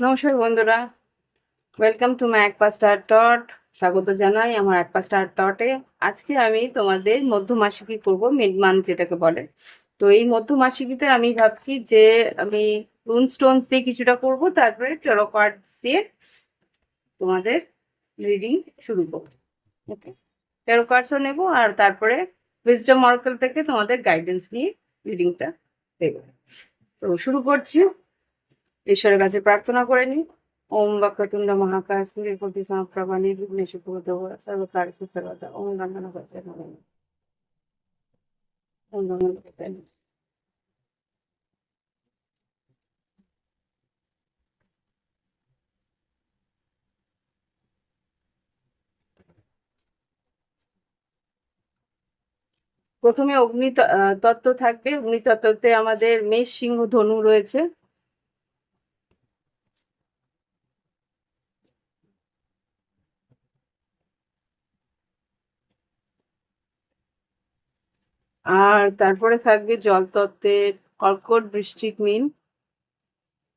নমস্কার বন্ধুরা, welcome to my একপা star টট। স্বাগত জানাই আমার একপা স্টার টটে। আজকে আমি তোমাদের মধ্যমাসিকী করব, মিড মান্থ যেটাকে বলে। তো এই মধ্যমাসিকীতে আমি ভাবছি যে আমি রুন স্টোনস দিয়ে কিছুটা করব, তারপরে ট্যারো কার্ডস দিয়ে তোমাদের রিডিং শুরু করব। ওকে, ট্যারো কার্ডসও নেব আর তারপরে উইজডম অরাকল থেকে তোমাদের গাইডেন্স নিয়ে রিডিংটা দেব। তো শুরু করছি, ঈশ্বরের কাছে প্রার্থনা করে নিই। ওম বক্রতুণ্ড মহাকায় সূর্যকোটি সমপ্রভা নির্বিঘ্নে শুক্রদেব সর্বকার্যে সর্বদা ওম গঙ্গন করতে নমঃ। ওম গঙ্গন করতে। প্রথমে তত্ত্ব থাকবে। অগ্নিতত্ত্বতে আমাদের মেষ, সিংহ, ধনু রয়েছে। আর তারপরে থাকবে জল তত্ত্বের কর্কট, বৃশ্চিক, মীন।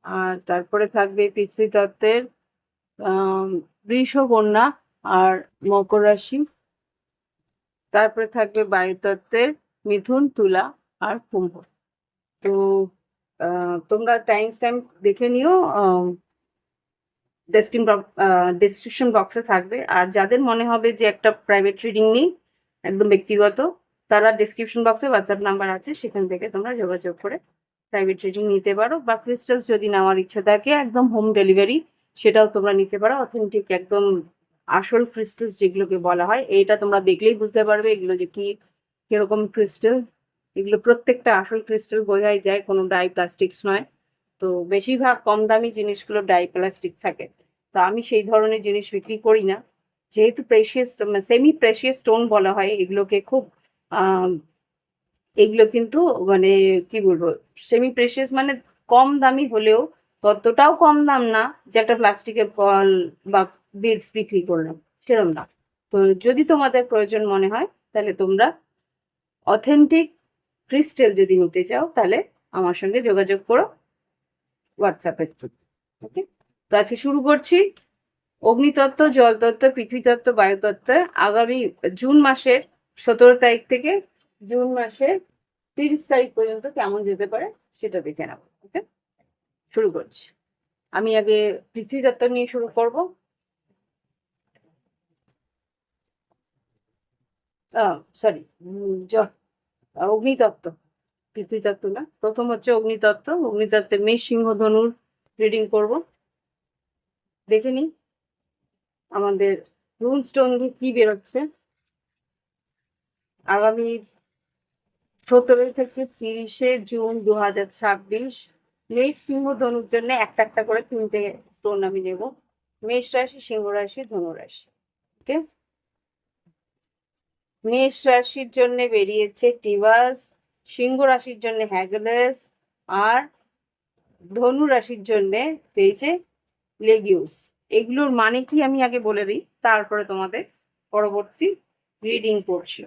আর তারপরে থাকবে পৃথ্বী তত্ত্বের বৃষ, কন্যা আর মকর রাশি। তারপরে থাকবে বায়ুতত্ত্বের মিথুন, তুলা আর কুম্ভ। তো তোমরা টাইম দেখে নিও, ডেসক্রিপশন বক্সে থাকবে। আর যাদের মনে হবে যে একটা প্রাইভেট রিডিং নিই, একদম ব্যক্তিগত, তারা ডেসক্রিপশন বক্সে হোয়াটসঅ্যাপ নাম্বার আছে, সেখান থেকে তোমরা যোগাযোগ করে প্রাইভেট রিডিং নিতে পারো। বা ক্রিস্টালস যদি নেওয়ার ইচ্ছা থাকে, একদম হোম ডেলিভারি, সেটাও তোমরা নিতে পারো। অথেন্টিক একদম আসল ক্রিস্টালস যেগুলোকে বলা হয়, এইটা তোমরা দেখলেই বুঝতে পারবে এগুলো যে কি কিরকম ক্রিস্টাল। এগুলো প্রত্যেকটা আসল ক্রিস্টাল বোঝাই যায়, কোনো ডাই প্লাস্টিক্স নয়। তো বেশিরভাগ কম দামি জিনিসগুলো ডাই প্লাস্টিক থাকে। তো আমি সেই ধরনের জিনিস বিক্রি করি না। যেহেতু প্রেশিয়াস, সেমি প্রেশিয়াস স্টোন বলা হয় এগুলোকে, খুব এগুলো কিন্তু মানে কি বলবো, সেমি প্রেশিয়াস মানে কম দামি হলেও ততটাও কম দাম না যে একটা প্লাস্টিকের বল বা বিডস বিক্রি করলাম, সেরকম না। তো যদি তোমাদের প্রয়োজন মনে হয়, তাহলে তোমরা অথেন্টিক ক্রিস্টাল যদি নিতে চাও, তাহলে আমার সঙ্গে যোগাযোগ করো হোয়াটসঅ্যাপের থ্রু। ওকে, তো আজকে শুরু করছি। অগ্নিতত্ত্ব, জলতত্ত্ব, পৃথিবীতত্ত্ব, বায়ুতত্ত্ব আগামী জুন মাসের 17 তারিখ থেকে জুন মাসের 30 তারিখ পর্যন্ত কেমন যেতে পারে সেটা দেখে নেব। ওকে, শুরু করছি। আমি আগে পৃথিবীতত্ত্ব নিয়ে শুরু করব। সরি, অগ্নিতত্ত্ব, পৃথিবীতত্ত্ব না। প্রথম হচ্ছে অগ্নিতত্ত্ব। অগ্নিতত্ত্বে মেষ, সিংহ, ধনুর রিডিং করব। দেখে নিই আমাদের রুন স্টোন কি বেরোচ্ছে আগামী 17 থেকে 30 জুন 2026। মেষ, সিংহ, ধনুর জন্য একটা একটা করে 3টে স্টোন আমি নেব। মেষ রাশি, সিংহ রাশি, ধনু রাশি। ওকে, মেষ রাশির জন্য বেরিয়েছে টিভাস, সিংহ রাশির জন্য হ্যাগেলেস, আর ধনু রাশির জন্য পেয়েছে লেগিউস। এগুলোর মানে কি আমি আগে বলে দিই, তারপরে তোমাদের পরবর্তী রিডিং করছি।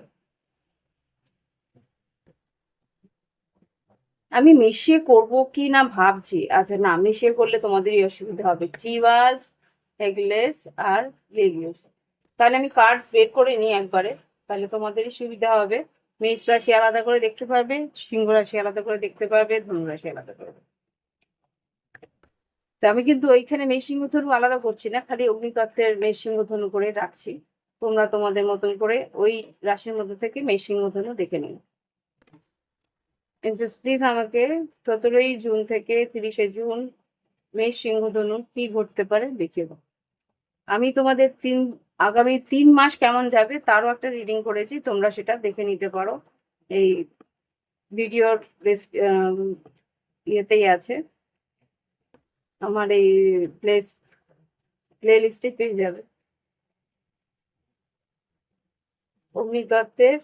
আমি মিশিয়ে করব কি না ভাবছি। আচ্ছা, না, মিশিয়ে করলে তোমাদেরই অসুবিধা হবে। চিভাস, এগলেস আর লেগিউস। তাহলে আমি কার্ডস বের করে নিই একবারে, তাহলে তোমাদেরই সুবিধা হবে। মেষ রাশি আলাদা করে দেখতে পারবে, সিংহ রাশি আলাদা করে দেখতে পারবে, ধনু রাশি আলাদা করে। তা আমি কিন্তু ওইখানে মেষ, সিংহ, ধনু আলাদা করছি না, খালি অগ্নিতত্ত্বের মেষ, সিংহ, ধনু করে রাখছি। তোমরা তোমাদের মতন করে ওই রাশির মধ্যে থেকে মেষ, সিংহ, ধনু দেখে নিও। প্লিজ আমাকে 17 জুন থেকে 30 জুন মেষ, সিংহ, ধনু কি ঘটতে পারে দেখিয়ে দাও। আমি তোমাদের আগামী 3 মাস কেমন যাবে তারও একটা রিডিং করেছি, তোমরা সেটা দেখে নিতে পারো। এই ভিডিওর ইয়েতেই আছে, আমার এই প্লে লিস্টে পেয়ে যাবে। অগ্নিতত্ত্বের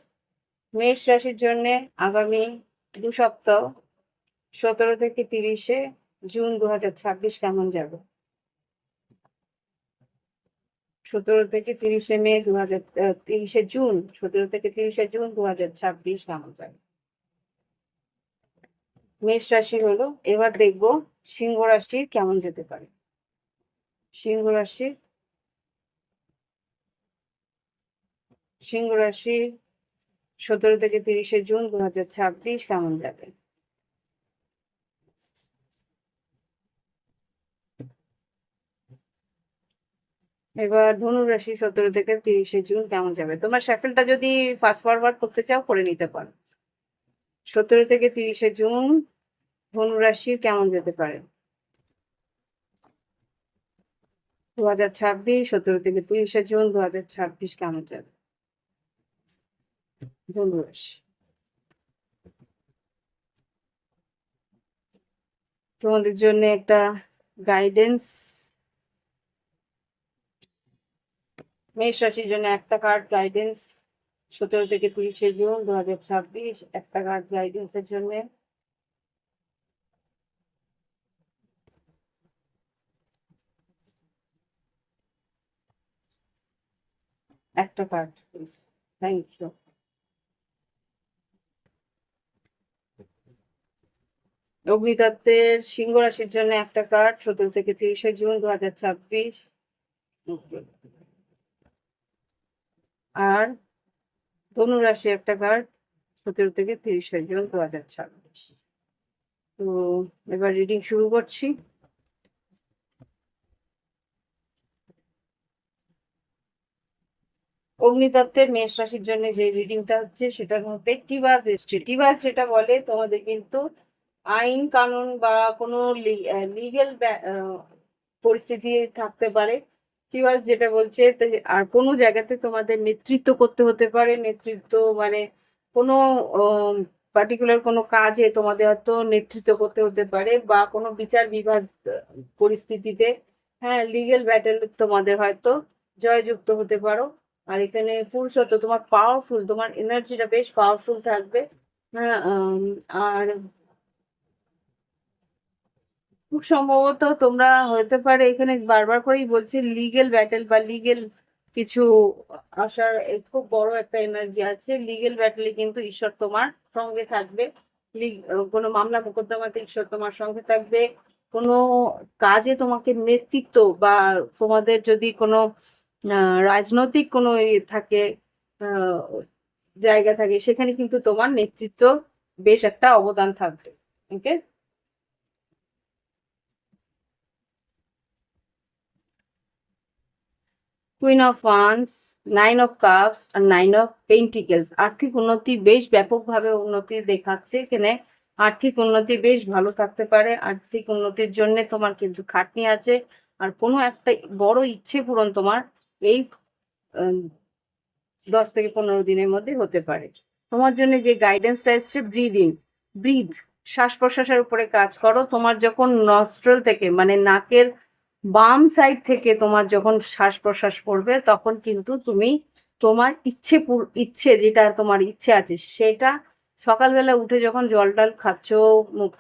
মেষ রাশির জন্য আগামী 2 সপ্তাহ 17 থেকে 30 জুন 2026 কেমন যাবে। 17 থেকে 30 জুন 2026 কেমন যাবে। মেষ রাশি হলো, এবার দেখবো সিংহ রাশির কেমন যেতে পারে। সিংহ রাশি, সিংহ রাশি 17 থেকে 30 জুন 2026 কেমন যাবে? এবার ধনু রাশি 17 থেকে 30 জুন কেমন যাবে? তোমার শ্যাফেলটা যদি ফাস্ট ফরওয়ার্ড করতে চাও করে নিতে পারো। 17 থেকে 30 জুন ধনু রাশির কেমন যেতে পারে? 2026, 17 থেকে 30 জুন 2026 কেমন যাবে ধনু রাশি? তোমাদের জন্য একটা গাইডেন্স, মেষ রাশির জন্য একটা কার্ড গাইডেন্স 17 থেকে 30 জুন 2026, একটা কার্ড গাইডেন্সের জন্য। একটা কার্ড প্লিজ, থ্যাংক ইউ। অগ্নিতত্ত্বের সিংহ রাশির জন্য একটা কার্ড 17 থেকে 30 জুন 2026। আর ধনু রাশি একটা কার্ড 17 থেকে 30 জুন 2026। তো এবার রিডিং শুরু করছি। অগ্নিতত্ত্বের মেষ রাশির জন্য যে রিডিংটা হচ্ছে সেটার মধ্যে টিবাস এসছে। টিবাস যেটা বলে তোমাদের কিন্তু আইন কানুন বা কোনো লিগেল পরিস্থিতি থাকতে পারে। টিবাস যেটা বলছে আর কোনো জায়গাতে তোমাদের নেতৃত্ব করতে হতে পারে। নেতৃত্ব মানে কোনো পার্টিকুলার কোনো কাজে তোমাদের হয়তো নেতৃত্ব করতে হতে পারে বা কোনো বিচার বিভাগ পরিস্থিতিতে, হ্যাঁ, লিগেল ব্যাটেল তোমাদের হয়তো জয়যুক্ত হতে পারো। আর এখানে পুরুষত্ব তোমার পাওয়ারফুল, তোমার এনার্জিটা বেশ পাওয়ারফুল থাকবে। হ্যাঁ, আর খুব সম্ভবত তোমরা হতে পারে এখানে বারবার করেই বলছে লিগেল ব্যাটেল বা লিগেল কিছু আসার খুব বড় একটা এনার্জি আছে। লিগেল ব্যাটেলে কিন্তু ঈশ্বর তোমার সঙ্গে থাকবে। কোনো মামলা মোকদ্দমাতে ঈশ্বর তোমার সঙ্গে থাকবে। কোনো কাজে তোমাকে নেতৃত্ব বা তোমাদের যদি কোনো রাজনৈতিক কোনো থাকে, আহ, জায়গা থাকে, সেখানে কিন্তু তোমার নেতৃত্ব বেশ একটা অবদান থাকবে। Okay, queen of wands, 9 of cups আর 9 অফ পেন্টিকেলস। আর্থিক উন্নতি বেশ ব্যাপকভাবে উন্নতি দেখাচ্ছে এখানে। আর্থিক উন্নতি বেশ ভালো থাকতে পারে। আর্থিক উন্নতির জন্য তোমার কিন্তু খাটনি আছে। আর কোনো একটা বড় ইচ্ছে পূরণ তোমার এই 10 থেকে 15 দিনের মধ্যে হতে পারে। তোমার জন্য যে গাইডেন্সটা এসছে, ব্রিথ, শ্বাস প্রশ্বাসের উপরে কাজ করো। তোমার যখন নস্ট্রেল থেকে মানে নাকের বাম সাইড থেকে তোমার যখন শ্বাস প্রশ্বাস পড়বে, তখন কিন্তু তুমি তোমার ইচ্ছে যেটা তোমার ইচ্ছে আছে সেটা সকালবেলা উঠে যখন জল টল খাচ্ছ, মুখ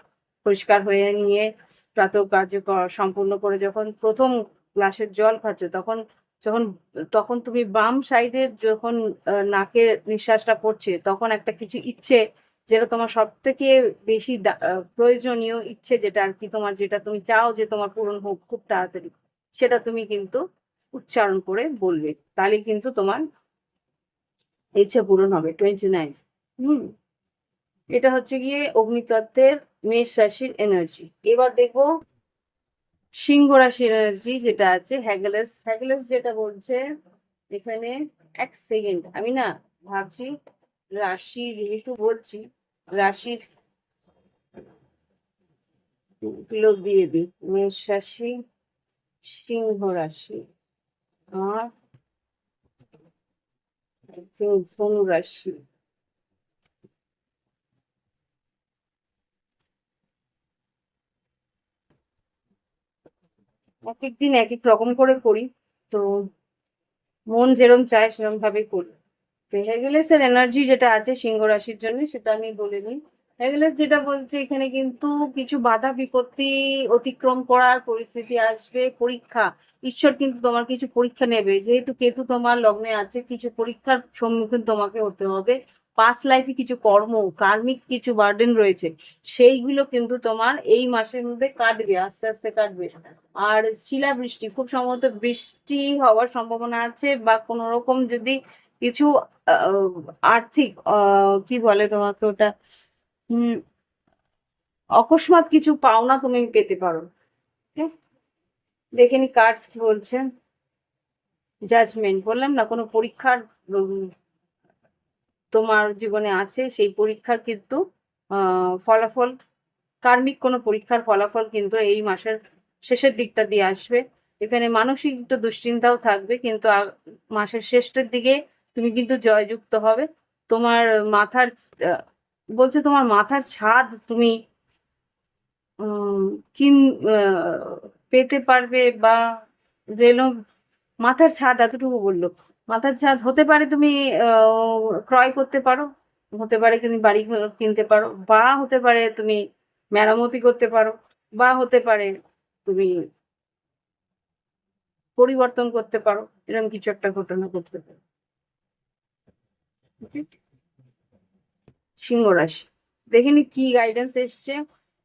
পরিষ্কার হয়ে নিয়ে প্রাতঃ কার্য সম্পূর্ণ করে যখন প্রথম গ্লাসের জল খাচ্ছ, তখন যখন তখন তুমি বাম সাইডের যখন নাকে নিঃশ্বাসটা পড়ছে, তখন একটা কিছু ইচ্ছে যেটা তোমার সব থেকে বেশি প্রয়োজনীয় ইচ্ছে, যেটা আর কি তোমার, যেটা তুমি চাও যে তোমার পূরণ হোক খুব তাড়াতাড়ি, সেটা তুমি কিন্তু উচ্চারণ করে বলবে। তাহলে কিন্তু তোমার ইচ্ছে পূরণ হবে। 29। হুম, এটা হচ্ছে গিয়ে অগ্নিতত্ত্বের মেষ রাশির এনার্জি। এবার দেখবো সিংহ রাশির এনার্জি যেটা আছে। হ্যাগেলেস যেটা বলছে এখানে, এক সেকেন্ড, আমি না ভাবছি রাশি যেহেতু বলছি, রাশির গুলো দিয়ে দিই। মেষ রাশি, সিংহ রাশি আর ধনু রাশি। এক এক দিন এক এক রকম করে করি, তো মন যেরম চায় সেরম ভাবে করি। তো হেগেলেসের এনার্জি যেটা আছে সিংহ রাশির জন্য সেটা আমি বলে নিই। হেগেলেস যেটা বলছে এখানে কিন্তু কিছু বাধা বিপত্তি অতিক্রম করার পরিস্থিতি আসবে। পরীক্ষা, ঈশ্বর কিন্তু তোমার কিছু পরীক্ষা নেবে। যেহেতু কেতু তোমার লগ্নে আছে, কিছু পরীক্ষার সম্মুখীন তোমাকে হতে হবে। পাস্ট লাইফে কিছু কর্ম, কার্মিক কিছু বার্ডেন রয়েছে, সেইগুলো কিন্তু তোমার এই মাসের মধ্যে কাটবে, আস্তে আস্তে কাটবে। আর শিলাবৃষ্টি, খুব সম্ভবত বৃষ্টি হওয়ার সম্ভাবনা আছে, বা কোনো রকম যদি কিছু আর্থিক কি বলে তোমাকে ওটা, অকস্মাৎ কিছু পাওনা তুমি পেতে পারো। দেখে নি কার্ডস কি বলছে। জাজমেন্ট, বললাম না, কোনো পরীক্ষার তোমার জীবনে আছে, সেই পরীক্ষার কিন্তু ফলাফল, কার্মিক কোনো পরীক্ষার ফলাফল কিন্তু এই মাসের শেষের দিকটা দিয়ে আসবে। এখানে মানসিক একটু দুশ্চিন্তাও থাকবে, কিন্তু মাসের শেষের দিকে তুমি কিন্তু জয়যুক্ত হবে। তোমার মাথার বলছে তোমার মাথার ছাদ তুমি কিন পেতে পারবে, বা রেনো, মাথার ছাদ এতটুকু বললো, মাথার ছাদ হতে পারে তুমি ক্রয় করতে পারো, হতে পারে তুমি বাড়ি কিনতে পারো, বা হতে পারে তুমি মেরামতি করতে পারো, বা হতে পারে তুমি পরিবর্তন করতে পারো, এরকম কিছু একটা ঘটনা করতে পারো। সিংহ রাশি, দেখিনি কি গাইডেন্স এসছে।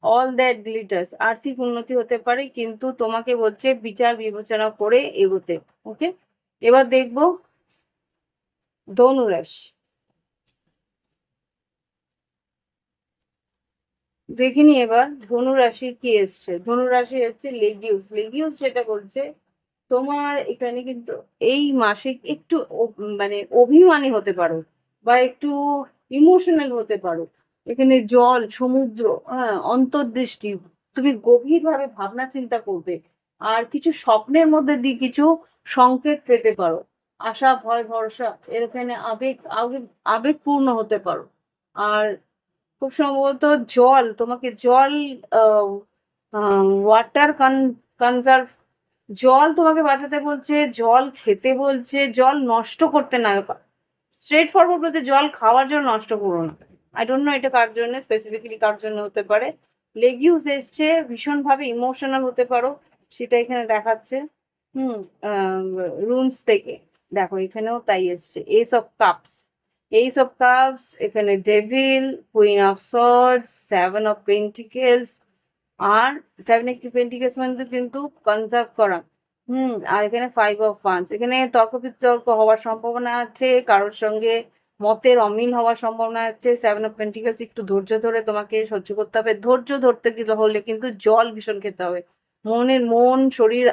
অল দ্যাট গ্লিটার্স, আর্থিক উন্নতি হতে পারে, কিন্তু তোমাকে বলছে বিচার বিবেচনা করে এগোতে। ওকে, এবার দেখবো ধনু রাশি। দেখিনি এবার ধনু রাশির কি এসছে। ধনু রাশি হচ্ছে লেগিউস। লেগিউস যেটা বলছে তোমার এখানে কিন্তু এই মাসে একটু মানে অভিমানী হতে পারো, বা একটু ইমোশনাল হতে পারো। এখানে জল, সমুদ্র, হ্যাঁ, অন্তর্দৃষ্টি, তুমি গভীরভাবে ভাবনা চিন্তা করবে, আর কিছু স্বপ্নের মধ্যে দিয়ে কিছু সংকেত পেতে পারো। আশা, ভয়, ভরসা, এখানে আবেগপূর্ণ হতে পারো। আর খুব সম্ভবত জল, তোমাকে জল, ওয়াটার কনজার্ভ, জল তোমাকে বাঁচাতে বলছে, জল খেতে বলছে, জল নষ্ট করতে না, স্ট্রেট ফরওয়ার্ড বলতে জল খাওয়ার জন্য নষ্ট করো না। আই ডোন্ট নো এটা কার জন্য, স্পেসিফিক্যালি কার জন্য হতে পারে। লেগিউস এসছে, ভীষণভাবে ইমোশনাল হতে পারো, সেটা এখানে দেখাচ্ছে। হুম, রুনস থেকে দেখো এখানেও তাই এসছে। Ace of cups, ace of cups, এখানে devil, queen of swords, seven of pentacles, আর সেভেন অফ পেন্টিকেলস মানে কিন্তু কনজার্ভ করা। আর এখানে ফাইভ অফ ওয়ান্স, এখানে তর্ক বিতর্ক হওয়ার সম্ভাবনা আছে, কারোর সঙ্গে মতের অমিল হওয়ার সম্ভাবনা আছে। সেভেন অফ পেন্টিকেলস, একটু ধৈর্য ধরে তোমাকে সহ্য করতে হবে। ধৈর্য ধরতে গেলে হলে কিন্তু জল ভীষণ খেতে হবে। মন শরীর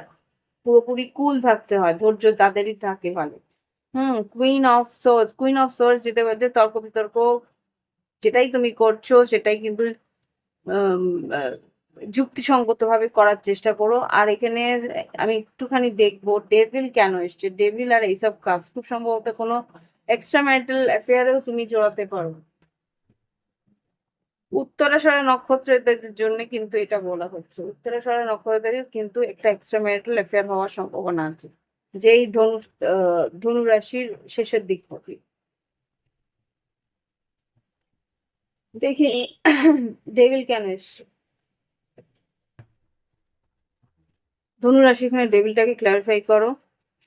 পুরোপুরি কুল থাকতে হয়, ধৈর্য তাদেরই থাকে ভালো। Queen of swords, queen of swords যেটা বলতে তর্ক বিতর্ক, যেটাই তুমি করছো সেটাই কিন্তু যুক্তিসঙ্গত ভাবে করার চেষ্টা করো। আর এখানে আমি একটুখানি দেখবো ডেভিল কেন এসছে। ডেভিল আর এইসব কাপস, খুব সম্ভবত কোনো এক্সট্রা ম্যারিটাল অ্যাফেয়ারেও তুমি জড়াতে পারো। উত্তরাষাঢ়া নক্ষত্রের জন্য কিন্তু এটা বলা হচ্ছে, উত্তরাষাঢ়া নক্ষত্রের কিন্তু একটা এক্সট্রা ম্যারিটাল অ্যাফেয়ার হওয়ার সম্ভাবনা আছে, যেই ধনু রাশির শেষের দিক থেকে। দেখি ডেভিল কেন এসছে। ধনুরাশি, এখানে ডেবিলটাকে ক্লারিফাই করো।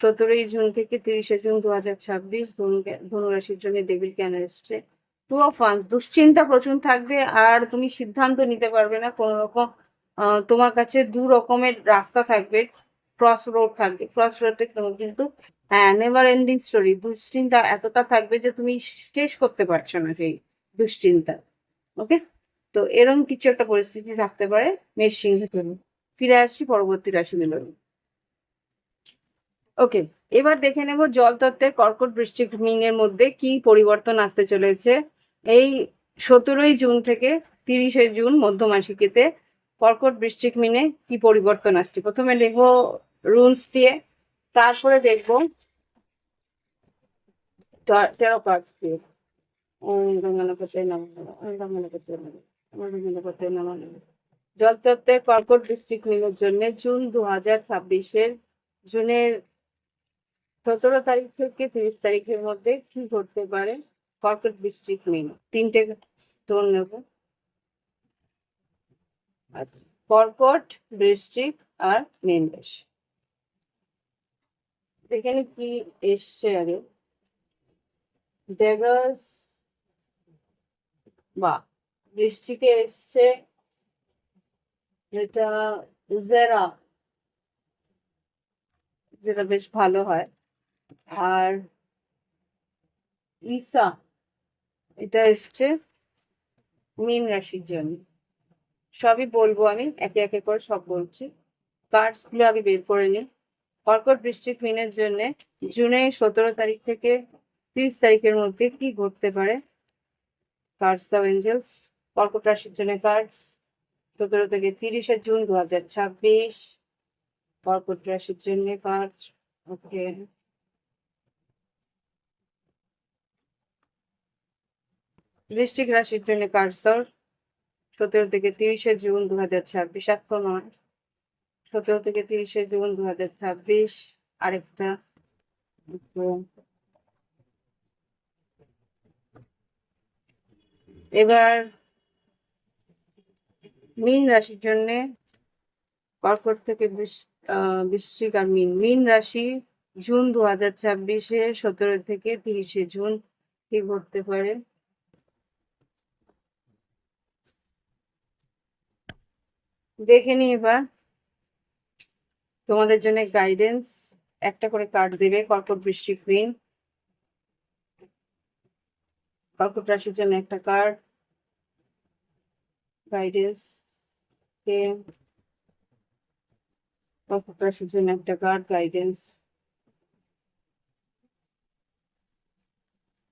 17ই জুন থেকে 30শে জুন 2026 ধনুরাশির জন্য ডেবিল কেন এসছে। টু অফ ওয়ান্স, দুশ্চিন্তা প্রচুর থাকবে, আর তুমি সিদ্ধান্ত নিতে পারবে না কোনো রকম। তোমার কাছে দু রকমের রাস্তা থাকবে, ক্রস রোড থাকবে, ক্রস রোডে তোমার কিন্তু হ্যাঁ নেভার এন্ডিং স্টোরি, দুশ্চিন্তা এতটা থাকবে যে তুমি শেষ করতে পারছো না সেই দুশ্চিন্তা। ওকে, তো এরকম কিছু একটা পরিস্থিতি থাকতে পারে মেষ সিংহের জন্য। ফিরে আসছি পরবর্তী রাশি মিলন। ওকে, এবার দেখে নেব জলতত্ত্বের কর্কট বৃশ্চিক মিনের মধ্যে কি পরিবর্তন আসতে চলেছে এই 17ই জুন থেকে 30শে জুন মধ্যমাসিকেতে। কর্কট বৃশ্চিক মিনে কি পরিবর্তন আসছে, প্রথমে দেখবো রুলস দিয়ে, তারপরে দেখবো টেরো কার্ডস দিয়ে। জলতত্ত্বের কর্কট বৃশ্চিক মিনের জন্য জুন 2026-এর জুনের 17 তারিখ থেকে 30 তারিখের মধ্যে কি ঘটতে পারে কর্কট বৃশ্চিক মিন। তিনটে স্টোন নেব। আচ্ছা, কর্কট, বৃশ্চিক আর মীন রাশি। এখানে কি এসছে আগে, ড্যাগার্স, বা বৃষ্টিকে এসছে এটা জেরা, যেটা বেশ ভালো হয়। আর ঈসা, এটা এসছে মীন রাশির জন্য। সবই বলবো, আমি একে একে করে সব বলছি। কার্ডস গুলো আগে বের করে নিই। কর্কট বৃশ্চিক মিনের জন্য জুনের 17 তারিখ থেকে 30 তারিখের মধ্যে কি ঘটতে পারে। কার্ডস দাও এঞ্জেলস। কর্কট রাশির জন্য কার্ডস 17 থেকে 30 জুন 2026। কর্কট রাশির জন্য কার্ডস। ওকে, বৃশ্চিক রাশির জন্য কার্ডস দাও 17 থেকে 30 জুন 2026। আক্রমণ 17 থেকে 30 জুন 2026। আরেকটা এবার মীন রাশির জন্য কর্কট থেকে বৃশ্চিক আর মীন রাশি জুন 2026-এ 17 থেকে 30 জুন কি ঘটতে পারে। দেখে নি এবার তোমাদের জন্য গাইডেন্স। একটা করে কার্ড দেবে কর্কট বৃশ্চিক মীন। কর্কট রাশির জন্য একটা কার্ড গাইডেন্স। কর্কট রাশির জন্য একটা কার্ড গাইডেন্স।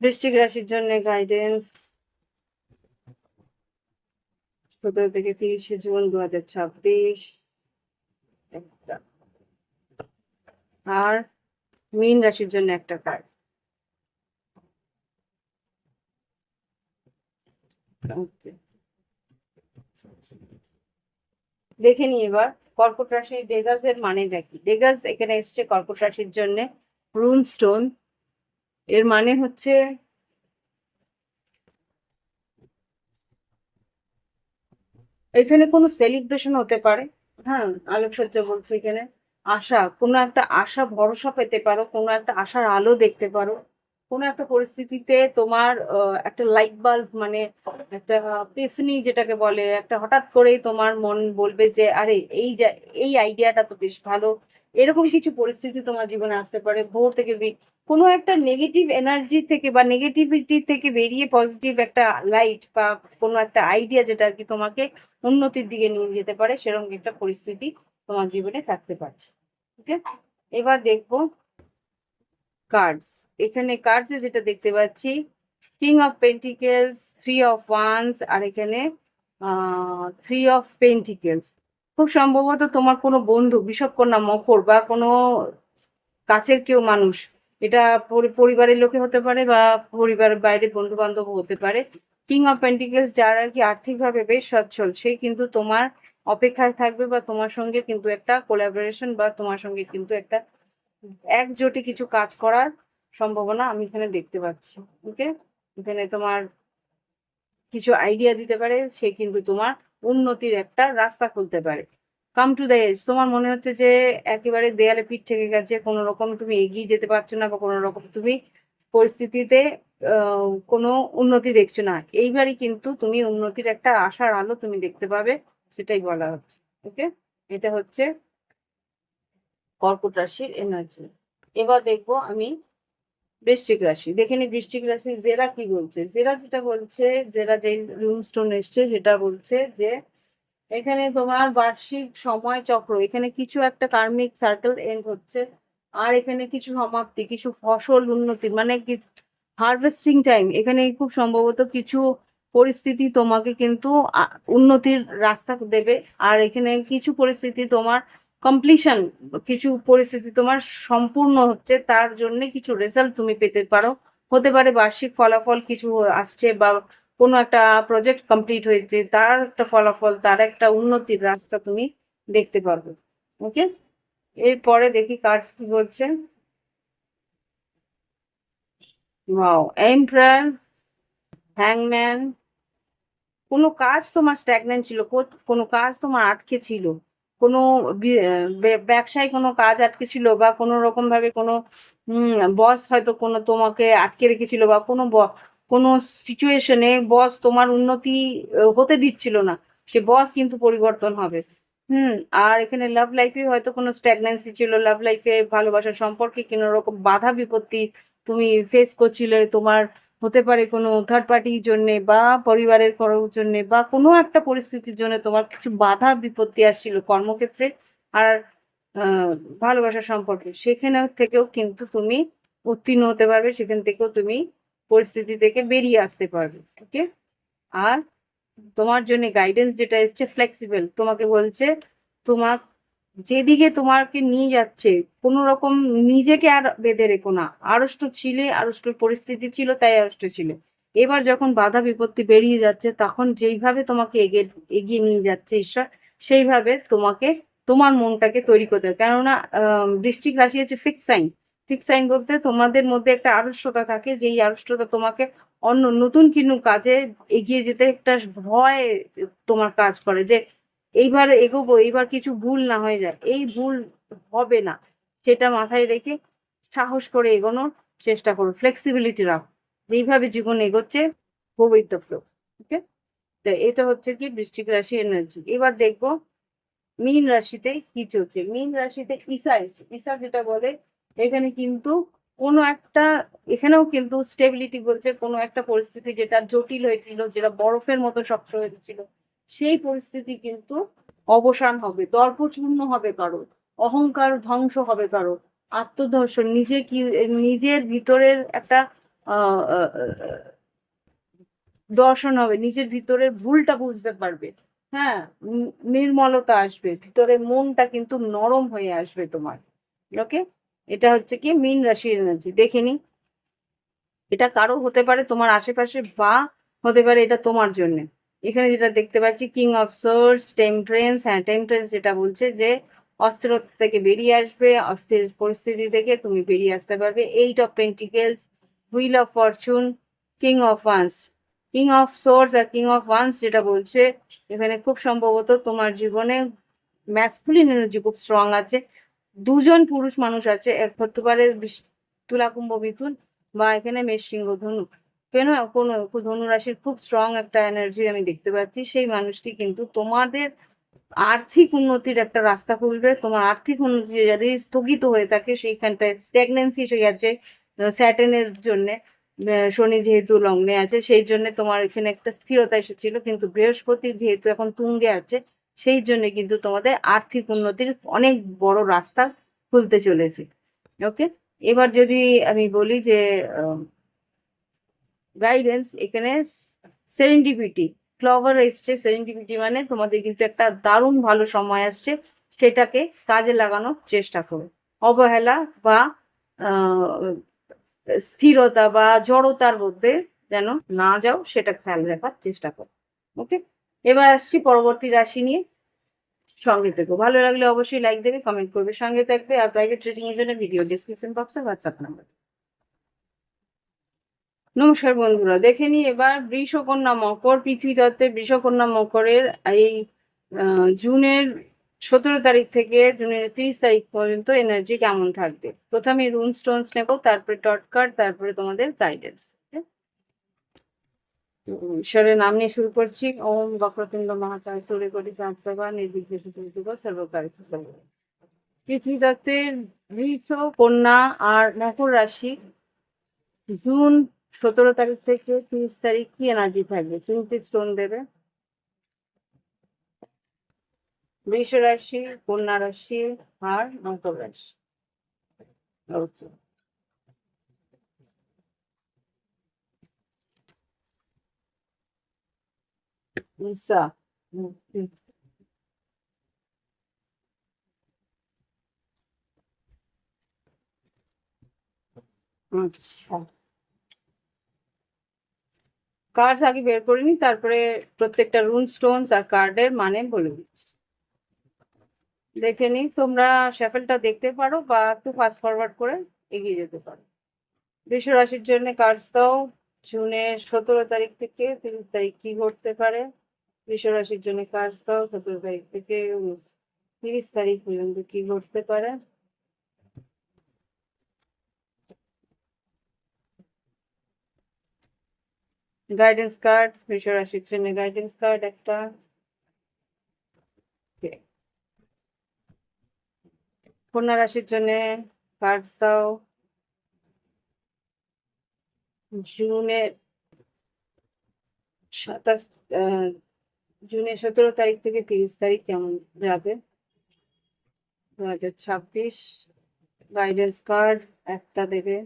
বৃশ্চিক রাশির জন্য গাইডেন্স 17 থেকে 30 জুন 2026। একটা। আর মীন রাশির জন্য একটা কার্ড। দেখে নি এবার কর্কট রাশির ডেগাসের মানেটা কি। ডেগাস এখানে এসছে কর্কট রাশির জন্য রুন স্টোন। এর মানে হচ্ছে এখানে কোনো সেলিব্রেশন হতে পারে। হ্যাঁ, আলোকসজ্জা বলছে এখানে। আশা, কোনো একটা আশা ভরসা পেতে পারো, কোনো একটা আশার আলো দেখতে পারো। কোনো একটা পরিস্থিতিতে তোমার একটা লাইট বাল্ব, মানে একটা পেফনি যেটাকে বলে, একটা হঠাৎ করেই তোমার মন বলবে যে আরে এই আইডিয়াটা তো বেশ ভালো। এরকম কিছু পরিস্থিতি তোমার জীবনে আসতে পারে ভোর থেকে। কোনো একটা নেগেটিভ এনার্জি থেকে বা নেগেটিভিটি থেকে বেরিয়ে পজিটিভ একটা লাইট বা কোনো একটা আইডিয়া যেটা আর কি তোমাকে উন্নতির দিকে নিয়ে যেতে পারে, সেরকম একটা পরিস্থিতি তোমার জীবনে থাকতে পারছে। ওকে, এবার দেখবো কার্ডস। এখানে কার্ডসে যেটা দেখতে পাচ্ছি king of pentacles, 3 of wands, আর এখানে 3 অফ পেন্টিকেলস। খুব সম্ভবত তোমার কোনো বন্ধু, বিষবকন্যা, মকর বা কোনো কাছের কেউ মানুষ, এটা পরিবারের লোকে হতে পারে বা পরিবারের বাইরে বন্ধু বান্ধব হতে পারে। কিং অফ পেন্টিকেলস যার আর কি আর্থিকভাবে বেশ সচ্ছল, সে কিন্তু তোমার অপেক্ষায় থাকবে বা তোমার সঙ্গে কিন্তু একটা কোলাবোরেশন বা তোমার সঙ্গে কিন্তু একটা একজোটে কিছু কাজ করার সম্ভাবনা আমি এখানে দেখতে পাচ্ছি। ওকে, এখানে তোমার কিছু আইডিয়া দিতে পারে, সে কিন্তু তোমার উন্নতির একটা রাস্তা খুলতে পারে। কাম টু দ্য এজ, তোমার মনে হচ্ছে যে একেবারে দেয়ালে পিঠ থেকে গেছে, কোনো রকম তুমি এগিয়ে যেতে পারছো না বা কোনো রকম তুমি পরিস্থিতিতে কোনো উন্নতি দেখছো না। এইবারই কিন্তু তুমি উন্নতির একটা আশার আলো তুমি দেখতে পাবে, সেটাই বলা হচ্ছে। ওকে, এটা হচ্ছে কর্কট রাশির এনার্জি। এবার দেখবো আমি বৃশ্চিক রাশি। দেখে নি বৃশ্চিক রাশি জেরা কি বলছে। জেরা যেটা বলছে, জেরা যে রুম স্টোন এসছে সেটা বলছে যে এখানে তোমার বার্ষিক সময় চক্র, এখানে কিছু একটা কার্মিক সার্কেল এন্ড হচ্ছে। আর এখানে কিছু সমাপ্তি, কিছু ফসল উন্নতি, মানে কি হারভেস্টিং টাইম। এখানে খুব সম্ভবত কিছু পরিস্থিতি তোমাকে কিন্তু উন্নতির রাস্তা দেবে। আর এখানে কিছু পরিস্থিতি তোমার কমপ্লিশন, কিছু পরিস্থিতি তোমার সম্পূর্ণ হচ্ছে, তার জন্য কিছু রেজাল্ট তুমি পেতে পারো। হতে পারে বার্ষিক ফলাফল কিছু আসছে বা কোনো একটা প্রজেক্ট কমপ্লিট হয়েছে, তার একটা ফলাফল, তার একটা উন্নতির রাস্তা তুমি দেখতে পারবে। ওকে, এরপরে দেখি কার্ডস কি বলছে। ওয়াও, এম্পারার, হ্যাংম্যান। কোনো কাজ তোমার স্ট্যাগন্যান্ট ছিল, কোনো কাজ তোমার আটকে ছিল, কোনো ব্যবসায় কোনো কাজ আটকে ছিল বা কোনো রকম ভাবে কোনো বস হয়তো কোনো তোমাকে আটকে রেখেছিল বা কোনো কোনো সিচুয়েশনে বস তোমার উন্নতি হতে দিচ্ছিল না, সে বস কিন্তু পরিবর্তন হবে। আর এখানে লাভ লাইফে হয়তো কোনো স্ট্যাগন্যান্সি ছিল, লাভ লাইফে ভালোবাসার সম্পর্কে কোনো রকম বাধা বিপত্তি তুমি ফেস করছিলে, তোমার হতে পারে কোনো থার্ড পার্টির জন্যে বা পরিবারের কারোর জন্যে বা কোনো একটা পরিস্থিতির জন্য তোমার কিছু বাধা বিপত্তি আসছিল কর্মক্ষেত্রে আর আহ, ভালোবাসার সম্পর্কে, সেখানে থেকেও কিন্তু তুমি উত্তীর্ণ হতে পারবে, সেখান থেকেও তুমি পরিস্থিতি থেকে বেরিয়ে আসতে পারবে। ওকে। আর তোমার জন্য গাইডেন্স যেটা এসছে ফ্লেক্সিবল, তোমাকে বলছে তোমার যেদিকে তোমাকে নিয়ে যাচ্ছে কোনো রকম নিজেকে আর বেঁধে রেখো না। আড়ষ্ট ছিলে, আড়ষ্ট পরিস্থিতি ছিল তাই আড়ষ্ট ছিলে, এবার যখন বাধা বিপত্তি বেরিয়ে যাচ্ছে তখন যেইভাবে তোমাকে এগিয়ে এগিয়ে নিয়ে যাচ্ছে ঈশ্বর, সেইভাবে তোমাকে তোমার মনটাকে তৈরি করতে হবে। কেননা বৃশ্চিক রাশি হচ্ছে ফিক্স সাইন। ফিক্স সাইন বলতে তোমাদের মধ্যে একটা আড়ষ্টতা থাকে, যেই আড়ষ্টতা তোমাকে অন্য নতুন কোনো কাজে এগিয়ে যেতে একটা ভয় তোমার কাজ করে, যে এইবার এগোবো, এইবার কিছু ভুল না হয়ে যায়, এই ভুল হবে না, সেটা মাথায় রেখে সাহস করে এগোনোর চেষ্টা করো, ফ্লেক্সিবিলিটি রাখো, যেইভাবে জীবন এগোচ্ছে গো উইথ দ্য ফ্লো। ওকে। তো এটা হচ্ছে কি বৃশ্চিক রাশি এনার্জি। এবার দেখবো মীন রাশিতে কি চলছে। মীন রাশিতে ঈশা এসছে। ঈশা যেটা বলে এখানে কিন্তু কোনো একটা, এখানেও কিন্তু স্টেবিলিটি বলছে, কোনো একটা পরিস্থিতি যেটা জটিল হয়েছিল, যেটা বরফের মতো শক্ত হয়েছিল, সেই পরিস্থিতি কিন্তু অবসান হবে, দর্পচূর্ণ হবে কারো, অহংকার ধ্বংস হবে কারো, আত্মদর্শন, নিজে কি নিজের ভিতরের একটা আহ আহ, আহ, দর্শন হবে, নিজের ভিতরের ভুলটা বুঝতে পারবে। হ্যাঁ, নির্মলতা আসবে ভিতরে, মনটা কিন্তু নরম হয়ে আসবে তোমার। ওকে। এটা হচ্ছে কি মীন রাশির এনার্জি। দেখে নি, এটা কারো হতে পারে তোমার আশেপাশে বা হতে পারে এটা তোমার জন্য। এখানে যেটা দেখতে পাচ্ছি কিং অফ সোর্স, টেম্পারেন্স। হ্যাঁ, টেম্পারেন্স যেটা বলছে যে অস্থিরতা থেকে বেরিয়ে আসবে, অস্থির পরিস্থিতি থেকে তুমি বেরিয়ে আসতে পারবে। Eight of pentacles, wheel of fortune, king of wands. King of swords আর কিং অফ ওয়ান্স যেটা বলছে এখানে খুব সম্ভবত তোমার জীবনে ম্যাসকুলিন এনার্জি খুব স্ট্রং আছে। দুজন পুরুষ মানুষ আছে, এক হতে পারে তুলা কুম্ভ মিথুন বা এখানে মেষ সিংহ ধনু। কেন কোনো ধনু রাশির খুব স্ট্রং একটা এনার্জি আমি দেখতে পাচ্ছি, সেই মানুষটি কিন্তু তোমাদের আর্থিক উন্নতির একটা রাস্তা খুলবে। তোমার আর্থিক উন্নতি যদি স্থগিত হয়ে থাকে, সেইখানটায় স্ট্যাগনেন্সি এসে গেছে স্যাটার্নের জন্য, শনি যেহেতু লগ্নে আছে সেই জন্য তোমার এখানে একটা স্থিরতা এসেছিল, কিন্তু বৃহস্পতি যেহেতু এখন তুঙ্গে আছে সেই জন্য কিন্তু তোমাদের আর্থিক উন্নতির অনেক বড় রাস্তা খুলতে চলেছে। ওকে। এবার যদি আমি বলি যে গাইডেন্স, এখানে সেরেন্ডিপিটি ক্লভার এসছে। সেরেন্ডিপিটি মানে তোমাদের কিন্তু একটা দারুণ ভালো সময় আসছে, সেটাকে কাজে লাগানোর চেষ্টা করো। অবহেলা বা আহ, স্থিরতা বা জড়তার মধ্যে যেন না যাও, সেটা খেয়াল রাখার চেষ্টা করো। ওকে। এবার আসছি পরবর্তী রাশি নিয়ে। সঙ্গে থেকো, ভালো লাগলে অবশ্যই লাইক দেবে, কমেন্ট করবে, সঙ্গে থাকবে। আর প্রাইভেট রিডিং এর জন্য ভিডিও ডিসক্রিপশন বক্সে হোয়াটসঅ্যাপ নাম্বার। নমস্কার বন্ধুরা, দেখে নি এবার বৃষকন্যা মকর, পৃথ্বী তত্ত্বের বৃষকন্যা মকরের এই জুনের 17 তারিখ থেকে জুনের 30 তারিখ পর্যন্ত এনার্জি কেমন থাকবে। প্রথমে রুন স্টোনস নেবো, তারপরে টট কার্ড, তারপরে তোমাদের গাইডেন্স। ঈশ্বরের নাম নিয়ে শুরু করছি। ওম বক্রতুণ্ড মহাকায় সূর্যকোটি চাঁদপ্রভা নির্বিঘ্নে সর্বকার্যে সর্বদা। পৃথ্বী তত্ত্বের বৃষ, কন্যা আর মকর রাশি জুন 17 তারিখ থেকে 30 তারিখ কি এনার্জি থাকবে, তিনটে স্টোন দেবে। বৃষ রাশি, কন্যা রাশি আর মকর রাশি। ওকে। ঈশা। আচ্ছা, কার্ড আগে বের করে নি, তারপরে প্রত্যেকটা রুন স্টোনস আর কার্ডের মানে বলে দিচ্ছি। দেখে নি, তোমরা শ্যাফেলটা দেখতে পারো বা একটু ফাস্ট ফরওয়ার্ড করে এগিয়ে যেতে পারো। বৃষ রাশির জন্য কার্ডস দাও। জুনের 17 তারিখ থেকে 30 তারিখ কি ঘটতে পারে। বৃষ রাশির জন্য কার্ডস দাও 17 তারিখ থেকে 30 তারিখ পর্যন্ত কি ঘটতে পারে। গাইডেন্স কার্ড, বৃষ রাশির জন্য গাইডেন্স কার্ড একটা। কন্যা রাশির জন্য কার্ড দাও। জুনের 27 জুনের 17 তারিখ থেকে 30 তারিখ কেমন যাবে 2026? গাইডেন্স কার্ড একটা দেবে,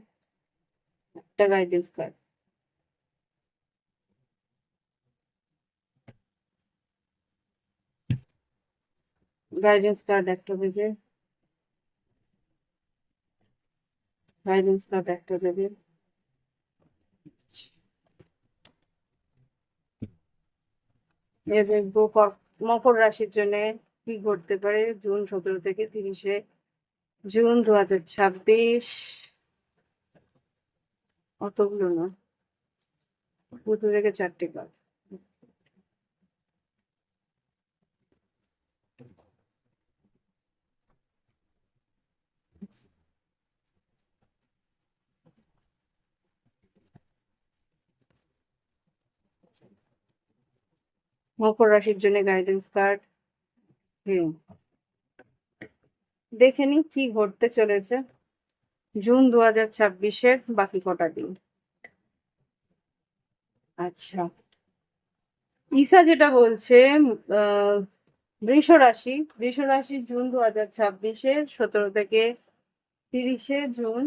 একটা গাইডেন্স কার্ড। গাইডেন্স কার্ড একটা দেবে, গাইডেন্স কার্ড একটা দেবে। এবার দেখবো মকর রাশির জন্য কি ঘটতে পারে জুন 17 থেকে 30 জুন 2026। অতগুলো না, দুটো থেকে 4টে কার্ড। মকর রাশির জন্য গাইডেন্স কার্ড। দেখে নি কি ঘটতে চলেছে জুন 2026-এর বাকি কটা দিন। আচ্ছা, ঈশা যেটা বলছে বৃষ রাশি, বৃষ রাশি জুন 2026-এর 17 থেকে 30 জুন।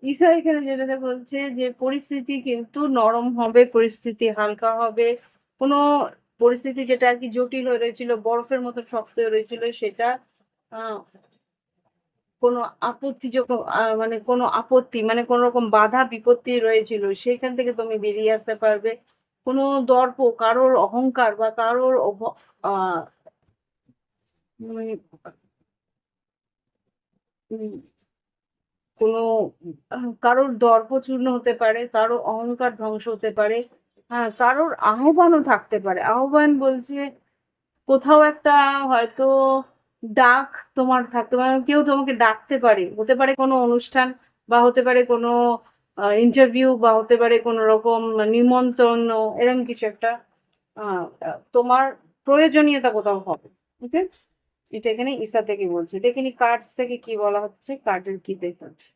ঈশা এখানে যেটা বলছে যে পরিস্থিতি কিন্তু নরম হবে, পরিস্থিতি হালকা হবে। কোনো পরিস্থিতি যেটা আর কি জটিল হয়ে রয়েছিল, বরফের মতো শক্ত হয়ে রয়েছিল, সেটা আহ কোনো আপত্তিযোগ্য মানে কোনো আপত্তি মানে কোনো রকম বাধা বিপত্তি রয়েছিল, সেইখান থেকে তুমি বেরিয়ে আসতে পারবে। কোনো দর্প, কারোর অহংকার বা কারোর আহ মানে উম, কোনো কারোর দর্প চূর্ণ হতে পারে, কারো অহংকার ধ্বংস হতে পারে। হ্যাঁ, কারোর আহ্বানও থাকতে পারে। আহ্বান বলছে কোথাও একটা হয়তো ডাক তোমার থাকতে পারে, কেউ তোমাকে ডাকতে পারে, হতে পারে কোনো অনুষ্ঠান বা হতে পারে কোনো ইন্টারভিউ বা হতে পারে কোনো রকম নিমন্ত্রণ, এরকম কিছু একটা তোমার প্রয়োজনীয়তা কোথাও হবে। ওকে, এটা এখানে ঈশা থেকে বলছে। দেখিনি কার্ডস থেকে কি বলা হচ্ছে, কার্ডের কি দেখাচ্ছে।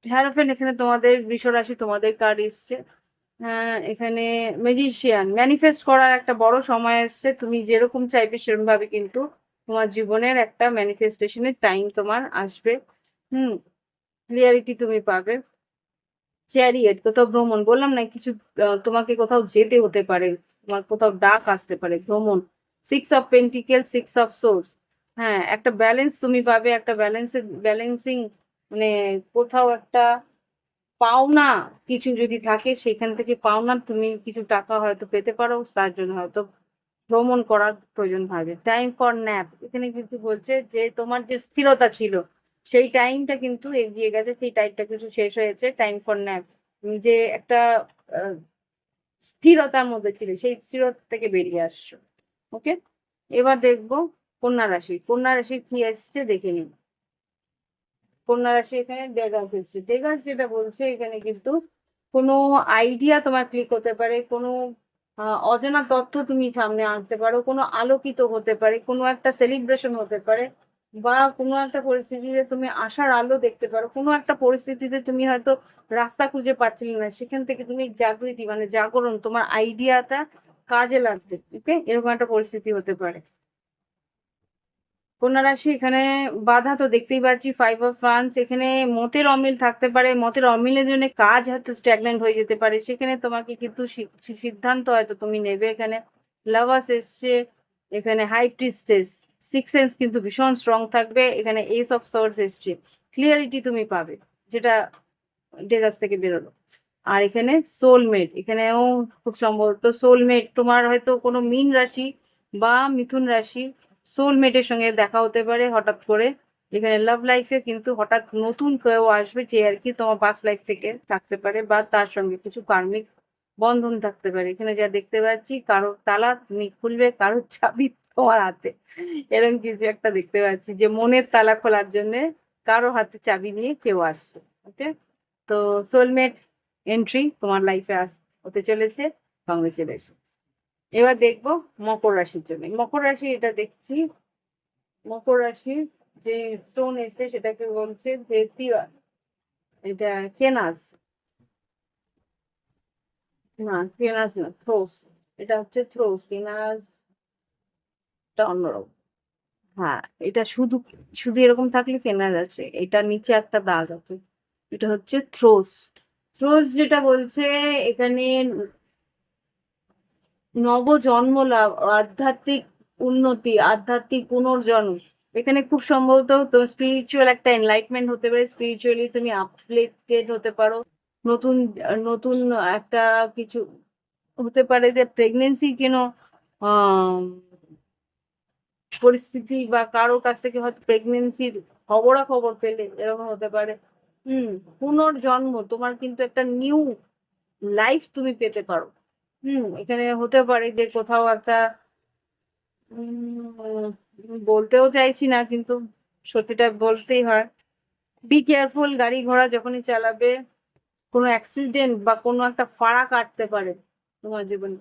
হ্যারোফেন্ট, এখানে তোমাদের বৃষ রাশি, তোমাদের কার্ড এসছে। হ্যাঁ, এখানে ম্যাজিশিয়ান, ম্যানিফেস্ট করার একটা বড় সময় এসছে। তুমি যেরকম চাইবে সেরকম ভাবে কিন্তু তোমার জীবনের একটা ম্যানিফেস্টেশনের টাইম তোমার আসবে। হুম, ক্লিয়ারিটি তুমি পাবে। চ্যারিয়েট, কোথাও ভ্রমণ, বললাম না কিছু তোমাকে কোথাও যেতে হতে পারে, তোমার কোথাও ডাক আসতে পারে, ভ্রমণ। 6 অফ পেন্টিকেল, 6 অফ সোর্স। হ্যাঁ, একটা ব্যালেন্স তুমি পাবে, একটা ব্যালেন্সিং, মানে কোথাও একটা পাওনা কিছু যদি থাকে, সেখান থেকে পাওনা তুমি কিছু টাকা হয়তো পেতে পারো, তার জন্য হয়তো ভ্রমণ করার প্রয়োজন হবে। টাইম ফর ন্যাপ, এখানে কিন্তু বলছে যে তোমার যে স্থিরতা ছিল সেই টাইমটা কিন্তু এগিয়ে গেছে, সেই টাইমটা কিছু শেষ হয়েছে। টাইম ফর ন্যাপ, যে একটা আহ, স্থিরতার মধ্যে ছিল, সেই স্থিরতা থেকে বেরিয়ে আসছো। ওকে, এবার দেখবো কন্যা রাশি। কন্যা রাশি কি আসছে দেখে নিন। কন্যা রাশি, এখানে ডেগাস এসছে। ডেগাস যেটা বলছে এখানে কিন্তু কোনো আইডিয়া তোমার ক্লিক হতে পারে, কোনো অজানা তথ্য তুমি সামনে আনতে পারো, কোনো আলোকিত হতে পারে, কোনো একটা সেলিব্রেশন হতে পারে, বা কোনো একটা পরিস্থিতিতে তুমি আশার আলো দেখতে পারো। কোনো একটা পরিস্থিতিতে তুমি হয়তো রাস্তা খুঁজে পাচ্ছিলে না, সেখান থেকে তুমি জাগৃতি মানে জাগরণ, তোমার আইডিয়াটা কাজে লাগবে। ওকে, এরকম একটা পরিস্থিতি হতে পারে। কন্যা রাশি, এখানে বাধা তো দেখতেই পাচ্ছি, 5 অফ ওয়ান্ডস। এখানে মতের অমিল থাকতে পারে, মতের অমিলের জন্য কাজ হয়তো স্ট্যাগনেন্ট হয়ে যেতে পারে, সেখানে তোমাকে কিন্তু সিদ্ধান্ত হয়তো তুমি নেবে। এখানে লাভার্স এসছে, এখানে হাই প্রিস্টেস, 6 সেন্স কিন্তু ভীষণ স্ট্রং থাকবে। এখানে এস অফ সোর্ডস এসছে, ক্লিয়ারিটি তুমি পাবে, যেটা ডেগাস থেকে বেরোলো। আর এখানে সোলমেট, এখানেও খুব সম্ভবত সোলমেট তোমার হয়তো কোনো মীন রাশি বা মিথুন রাশি সোলমেটের সঙ্গে দেখা হতে পারে হঠাৎ করে। এখানে লাভ লাইফে কিন্তু হঠাৎ নতুন কেউ আসবে, যে আর কি তোমার পাস্ট লাইফ থেকে থাকতে পারে, বা তার সঙ্গে কিছু কার্মিক বন্ধন থাকতে পারে। এখানে যা দেখতে পাচ্ছি, কারোর তালা তুমি খুলবে, কারোর চাবি তোমার হাতে, এরকম কিছু একটা দেখতে পাচ্ছি, যে মনের তালা খোলার জন্য কারো হাতে চাবি নিয়ে কেউ আসছে। ওকে, তো সোলমেট এন্ট্রি তোমার লাইফে হতে চলেছে। কংগ্রেচুলেশন। এবার দেখবো মকর রাশির জন্য। মকর রাশি, এটা দেখছি মকর রাশি যে স্টোন এসছে সেটাকে বলছে ভেটিয়া, এটা কেনাস, না কেনাস না, থ্রোস। এটা হচ্ছে থ্রোস, কেনাস অন্যরকম। হ্যাঁ, এটা শুধু শুধু এরকম থাকলে কেনা যাচ্ছে, এটা নিচে একটা দাগ আছে, এটা হচ্ছে থ্রোস। থ্রোস যেটা বলছে এখানে নবজন্ম লাভ, আধ্যাত্মিক উন্নতি, আধ্যাত্মিক পুনর্জন্ম। এখানে খুব সম্ভবত তো স্পিরিচুয়াল একটা এনলাইটমেন্ট হতে পারে, স্পিরিচুয়ালি তুমি আপলিফটেড হতে পারো। নতুন নতুন একটা কিছু হতে পারে, যে প্রেগনেন্সি কেন পরিস্থিতি বা কারোর কাছ থেকে হয়তো প্রেগনেন্সির খবরাখবর পেলে এরকম হতে পারে। হুম, পুনর্জন্ম, তোমার কিন্তু একটা নিউ লাইফ তুমি পেতে পারো। এখানে হতে পারে যে কোথাও একটা বলতেও চাইছি না কিন্তু সত্যিটা বলতেই হয়, বি কেয়ারফুল গাড়ি ঘোড়া যখনই চালাবে, কোনো অ্যাক্সিডেন্ট বা কোনো একটা ফাড়া কাটতে পারে তোমার জীবনে।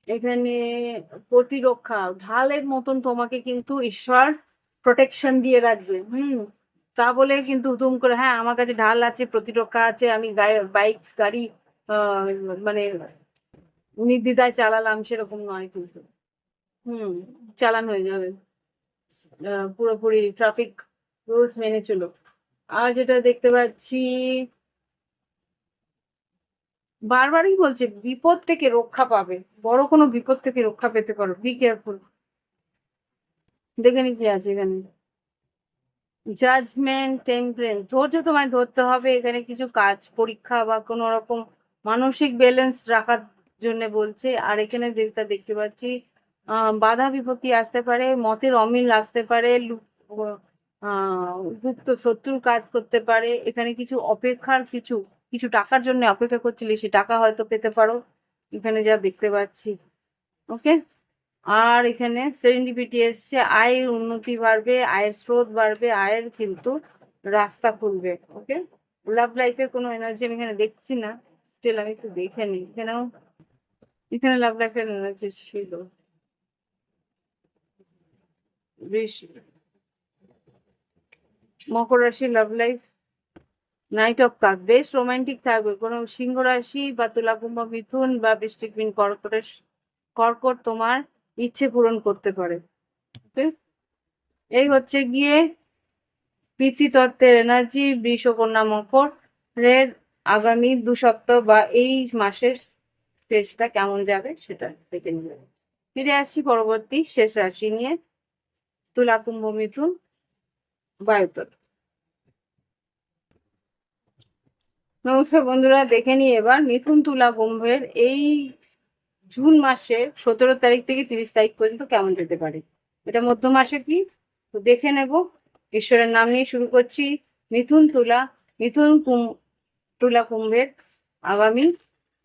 এখানে প্রতিরক্ষা ঢালের মতন তোমাকে কিন্তু ঈশ্বর প্রোটেকশন দিয়ে রাখবে। তা বলে কিন্তু হুতুম করে হ্যাঁ আমার কাছে ঢাল আছে, প্রতিরক্ষা আছে, আমি বাইক গাড়ি আহ মানে নির্দ্বিধায় চালালাম, সেরকম নয় কিন্তু। হুম, চালান হয়ে যাবে। পুরোপুরি ট্রাফিক রুলস মেনে চলো। আর যেটা দেখতে পাচ্ছি, বারবারই বলছে বিপদ থেকে রক্ষা পাবে, বড় কোনো বিপদ থেকে রক্ষা পেতে পারো, বি কেয়ারফুল। দেখে নি কি আছে এখানে, জাজমেন্ট, টেম্পারেন্স, ধৈর্য তোমায় ধরতে হবে। এখানে কিছু কাজ পরীক্ষা বা কোনো রকম মানসিক ব্যালেন্স রাখার জন্য বলছে। আর এখানে যেটা দেখতে পাচ্ছি বাধা বিপত্তি আসতে পারে, মতের অমিল আসতে পারে, গুপ্ত শত্রুর কাজ করতে পারে। এখানে কিছু অপেক্ষার কিছু কিছু টাকার জন্য অপেক্ষা করছিলে, সে টাকা হয়তো পেতে পারো, এখানে যা দেখতে পাচ্ছি। ওকে। আর এখানে সেরেন্ডিপিটি এসছে, আয়ের উন্নতি বাড়বে, আয়ের স্রোত বাড়বে, আয়ের কিন্তু রাস্তা খুলবে। ওকে। লাভ লাইফের কোনো এনার্জি আমি এখানে দেখছি না, স্টিল আমি একটু দেখে নিই। এখানে লাভ লাইফের এনার্জি ছিল। বেশ, মকর রাশি love life, night of cup, বেশ রোমান্টিক থাকবে। কোনো সিংহ রাশি বা তুলা কুম্ভ মিথুন বা বৃশ্চিক মিন কর্কটের, কর্কট তোমার ইচ্ছে পূরণ করতে পারে। Okay? এই হচ্ছে গিয়ে পৃথিতত্ত্বের এনার্জি বৃষকন্যা মকর এর আগামী 2 সপ্তাহ বা এই মাসের শেষটা কেমন যাবে সেটা দেখে নিবে। ফিরে আসছি পরবর্তী শেষ রাশি নিয়ে, তুলা কুম্ভ মিথুন বায়ুতল। নমস্কার বন্ধুরা, দেখে নিই এবার মিথুন তুলা কুম্ভের এই জুন মাসের 17 তারিখ থেকে 30 তারিখ পর্যন্ত কেমন যেতে পারে। এটা মধ্য মাসে কি, তো দেখে নেব। ঈশ্বরের নাম নিয়ে শুরু করছি। মিথুন তুলা, মিথুন তুলা কুম্ভের আগামী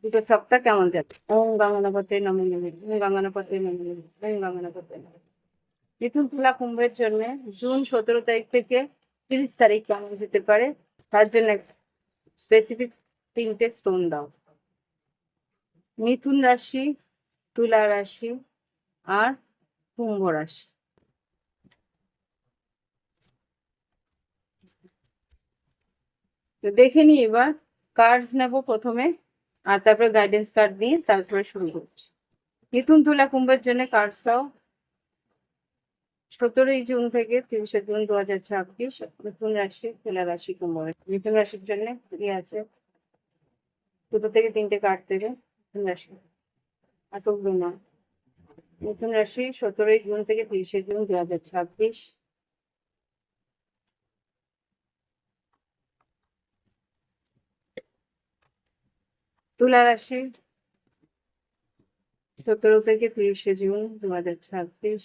2 সপ্তাহ কেমন যাচ্ছে। ওম গঙ্গনাপতে নমঃ নমঃ, ওম গঙ্গনাপতে নমঃ নমঃ, ওম গঙ্গনাপতে নমঃ। মিথুন তুলা কুম্ভের জন্য জুন 17 তারিখ থেকে 30 তারিখ কেমন যেতে পারে, তার জন্য স্পেসিফিক 3টে স্টোন দাও। মিথুন রাশি, তুলা রাশি আর কুম্ভ রাশি। তো দেখে নি এবার, কার্ডস নেব প্রথমে আর তারপরে গাইডেন্স কার্ড দিয়ে তারপরে শুরু করছি। মিথুন তুলা কুম্ভের জন্য কার্ডস দাও 17 জুন থেকে 30 জুন 2026। মিথুন রাশি, তুলা রাশি, কুম্ভ রাশি। মিথুন রাশির জন্য কি আছে, 2 থেকে 3টে কার্ড দেবে। মিথুন রাশি এতগুলো না। মিথুন রাশি 17 জুন থেকে 30 জুন 2026। তুলা রাশি 17 থেকে 30 জুন 2026।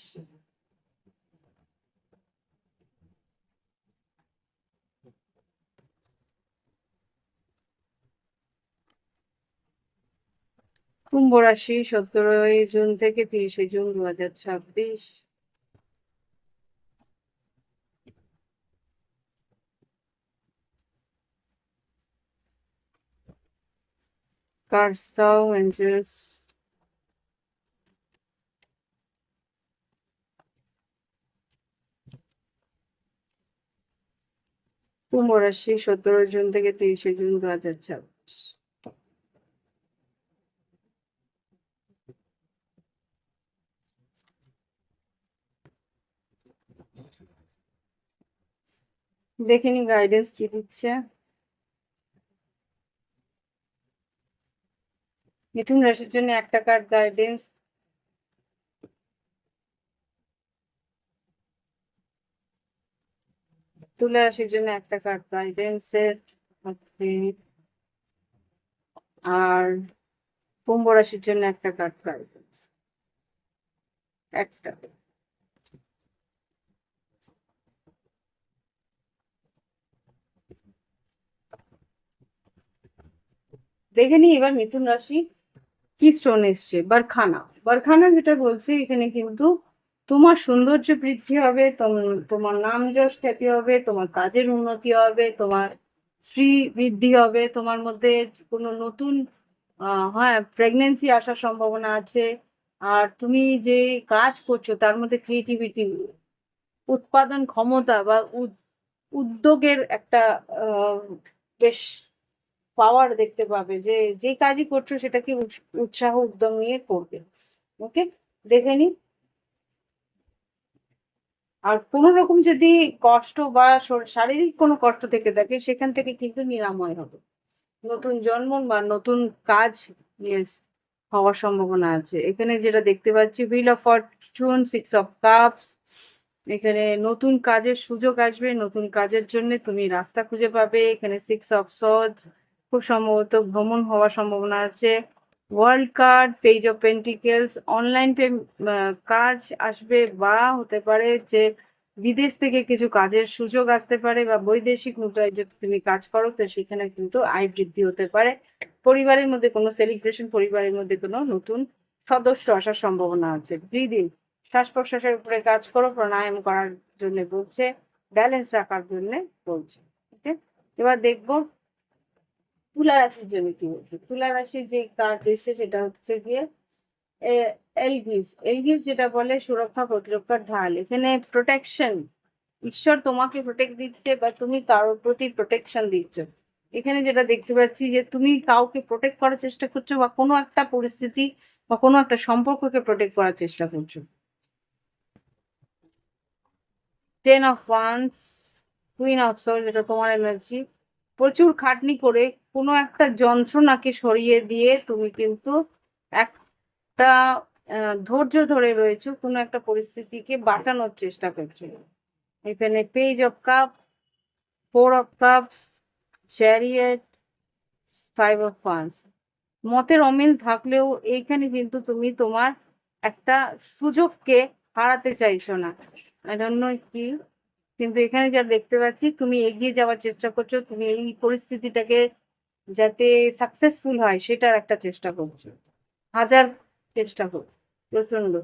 কুম্ভ রাশি 17 জুন থেকে 30 জুন 2026। কার্ডস দাও এঞ্জেলস। কুম্ভ রাশি 17 জুন থেকে 30শে জুন 2026। দেখিনি গাইডেন্স কি দিচ্ছে। মিথুন রাশির জন্য একটা কার্ড গাইডেন্স। তুলা রাশির জন্য একটা কার্ড গাইডেন্স এর। আর কুম্ভ রাশির জন্য একটা কার্ড গাইডেন্স। একটা দেখে নি এবার মিথুন রাশি কি স্টোন এসছে। বারখানা। বারখানা যেটা বলছে এখানে কিন্তু তোমার সৌন্দর্য বৃদ্ধি হবে, তোমার নাম যশ খ্যাতি হবে, তোমার কাজের উন্নতি হবে, তোমার শ্রী বৃদ্ধি হবে, তোমার মধ্যে কোনো নতুন হ্যাঁ প্রেগনেন্সি আসার সম্ভাবনা আছে। আর তুমি যে কাজ করছো তার মধ্যে ক্রিয়েটিভিটি, উৎপাদন ক্ষমতা বা উদ্যোগের একটা বেশ পাওয়ার দেখতে পাবে, যে যে কাজই করছো সেটাকে উৎসাহ উদ্যম নিয়ে করবে। ওকে, দেখে নি। আর কোনো রকম যদি কষ্ট বা শারীরিক কোনো কষ্ট থেকে থাকে সেখান থেকে কিন্তু নিরাময় হবে, নতুন জন্ম বা নতুন কাজ ইয়েস হওয়ার সম্ভাবনা আছে। এখানে যেটা দেখতে পাচ্ছি wheel of Fortune, 6 of cups. এখানে নতুন কাজের সুযোগ আসবে, নতুন কাজের জন্য তুমি রাস্তা খুঁজে পাবে। এখানে 6 অফ সোর্ডস, খুব সম্ভবত ভ্রমণ হওয়ার সম্ভাবনা আছে। World card, page of pentacles, online কাজ আসবে, বা হতে পারে যে বিদেশ থেকে কিছু কাজের সুযোগ আসতে পারে, বা বৈদেশিক মুদ্রায় যদি তুমি কাজ করো তো সেখানে কিন্তু আয় বৃদ্ধি হতে পারে। পরিবারের মধ্যে কোনো সেলিব্রেশন, পরিবারের মধ্যে কোনো নতুন সদস্য আসার সম্ভাবনা আছে। ব্রিদিং, শ্বাস প্রশ্বাসের উপরে কাজ করো, প্রাণায়াম করার জন্য বলছে, ব্যালেন্স রাখার জন্য বলছে। ওকে, এবার দেখবো তুলা রাশির জন্য কি বলছে। তুলা রাশির যে কার্ড এসে সেটা হচ্ছে গিয়ে এলগিস। এলগিস যেটা বলে সুরক্ষা প্রতিরক্ষার ঢাল। এখানে প্রোটেকশন, ঈশ্বর তোমাকে প্রোটেক্ট দিচ্ছে বা তুমি কারোর প্রতি প্রোটেকশন দিচ্ছ। এখানে যেটা দেখতে পাচ্ছি যে তুমি কাউকে প্রোটেক্ট করার চেষ্টা করছো, বা কোনো একটা পরিস্থিতি বা কোনো একটা সম্পর্ককে প্রোটেক্ট করার চেষ্টা করছো। 10 of wands, queen of sword, যেটা তোমার এনার্জি। প্রচুর খাটনি করে কোনো একটা যন্ত্রণাকে সরিয়ে দিয়ে তুমি কিন্তু একটা ধৈর্য ধরে রয়েছো, কোনো একটা পরিস্থিতিকে বাঁচানোর চেষ্টা করছো। এখানে page of cup, 4 of cups, chariot, 5 of wands. মতের অমিল থাকলেও এইখানে কিন্তু তুমি তোমার একটা সুযোগকে হারাতে চাইছো না। আই ডোন্ট নো কি, কিন্তু এখানে যা দেখতে পাচ্ছি তুমি এগিয়ে যাওয়ার চেষ্টা করছো, তুমি এই পরিস্থিতিটাকে যাতে সাকসেসফুল হয় সেটার একটা চেষ্টা করছো, হাজার চেষ্টা করছো প্রচন্ড।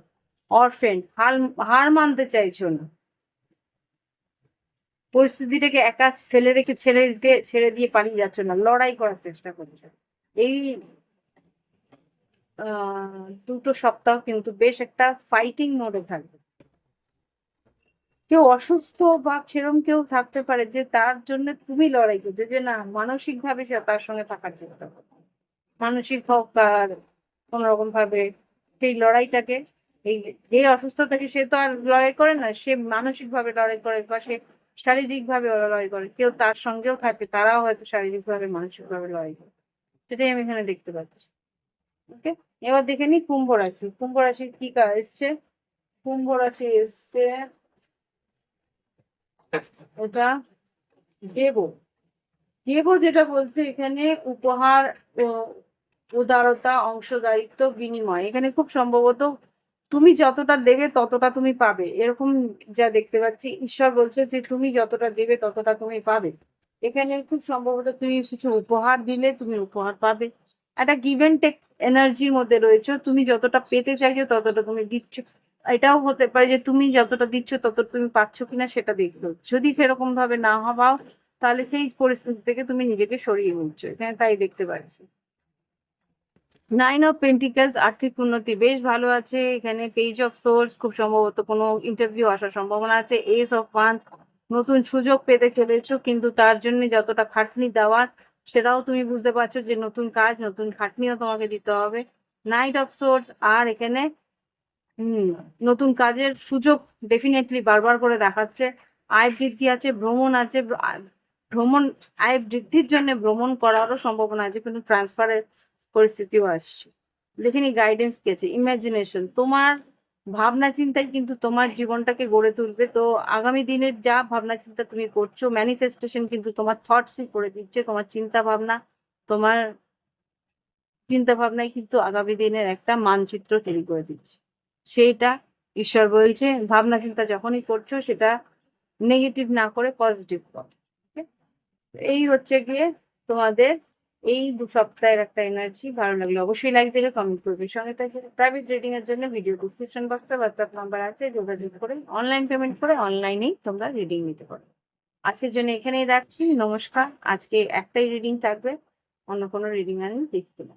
অরফেন, হার হার মানতে চাইছো না, পরিস্থিতিটাকে একা ফেলে রেখে ছেড়ে দিয়ে পালিয়ে যাচ্ছ না, লড়াই করার চেষ্টা করছো। এই 2টো সপ্তাহ কিন্তু বেশ একটা ফাইটিং মোডে থাকবে। কেউ অসুস্থ বা সেরকম কেউ থাকতে পারে যে তার জন্য তুমি লড়াই করছো, যে না মানসিক ভাবে সে তার সঙ্গে থাকার চেষ্টা করছে, মানসিক হোক আর কোন রকম ভাবে সেই লড়াইটাকে, এই যে অসুস্থ থাকে সে তো আর লড়াই করে না, সে মানসিক ভাবে লড়াই করে বা সে শারীরিক ভাবে লড়াই করে। কেউ তার সঙ্গেও থাকে, তারাও হয়তো শারীরিক ভাবে মানসিক ভাবে লড়াই করে, সেটাই আমি এখানে দেখতে পাচ্ছি। ওকে, এবার দেখে নি কুম্ভ রাশি। কুম্ভ রাশির কি এসছে। কুম্ভ রাশি এসছে এটা দেব। দেব যেটা বলছে এখানে উপহার, উদারতা, অংশদারিত্ব, বিনিময়। এখানে খুব সম্ভবত তুমি যতটা দেবে ততটা তুমি পাবে, এরকম যা দেখতে পাচ্ছি। ঈশ্বর বলছে যে তুমি যতটা দেবে ততটা তুমি পাবে। এখানে খুব সম্ভবত তুমি কিছু উপহার দিলে তুমি উপহার পাবে, একটা গিভ অ্যান্ড টেক এনার্জির মধ্যে রয়েছে। তুমি যতটা পেতে চাইছো ততটা তুমি দিচ্ছ, এটাও হতে পারে যে তুমি যতটা দিচ্ছ ততটা তুমি পাচ্ছ কিনা সেটা দেখলো। যদি সেরকম ভাবে না হওয়াও তাহলে সেই পরিস্থিতি থেকে তুমি নিজেকে সরিয়ে নিচ্ছ, এখানে তাই দেখতে পাচ্ছি। নাইন অফ পেন্টিকেলস, আর্থিক উন্নতি বেশ ভালো আছে এখানে। পেজ অফ সোর্স, খুব সম্ভবত কোনো ইন্টারভিউ আসার সম্ভাবনা আছে। এস অফ ওয়ান্স, নতুন সুযোগ পেতে চলেছো, কিন্তু তার জন্য যতটা খাটনি দেওয়ার সেটাও তুমি বুঝতে পারছো যে নতুন কাজ, নতুন খাটনিও তোমাকে দিতে হবে। নাইট অফ সোর্স, আর এখানে নতুন কাজের সুযোগ ডেফিনেটলি বারবার করে দেখাচ্ছে। আয় বৃদ্ধি আছে, ভ্রমণ আছে, ভ্রমণ, আয় বৃদ্ধির জন্য ভ্রমণ করারও সম্ভাবনা আছে, কিন্তু ট্রান্সফারের পরিস্থিতিও আসছে। দেখিনি গাইডেন্স কি আছে, ইমাজিনেশন, তোমার ভাবনা চিন্তাই কিন্তু তোমার জীবনটাকে গড়ে তুলবে। তো আগামী দিনের যা ভাবনা চিন্তা তুমি করছো, ম্যানিফেস্টেশন কিন্তু তোমার থটসই করে দিচ্ছে। তোমার চিন্তা ভাবনা, তোমার চিন্তা ভাবনায় কিন্তু আগামী দিনের একটা মানচিত্র তৈরি করে দিচ্ছে। সেইটা ঈশ্বর বলছে, ভাবনা চিন্তা যখনই করছো সেটা নেগেটিভ না করে পজিটিভ করো। Okay? এই হচ্ছে গিয়ে তোমাদের এই 2 সপ্তাহের একটা এনার্জি। ভালো লাগলে অবশ্যই লাইক থেকে কমেন্ট করবে। সঙ্গে থেকে প্রাইভেট রিডিং এর জন্য ভিডিও ডিসক্রিপশন বক্সে হোয়াটসঅ্যাপ নাম্বার আছে, যোগাযোগ করে অনলাইন পেমেন্ট করে অনলাইনেই তোমরা রিডিং নিতে পারো। আজকের জন্য এখানেই রাখছি, নমস্কার। আজকে একটাই রিডিং থাকবে, অন্য কোনো রিডিং আমি দেখছি না।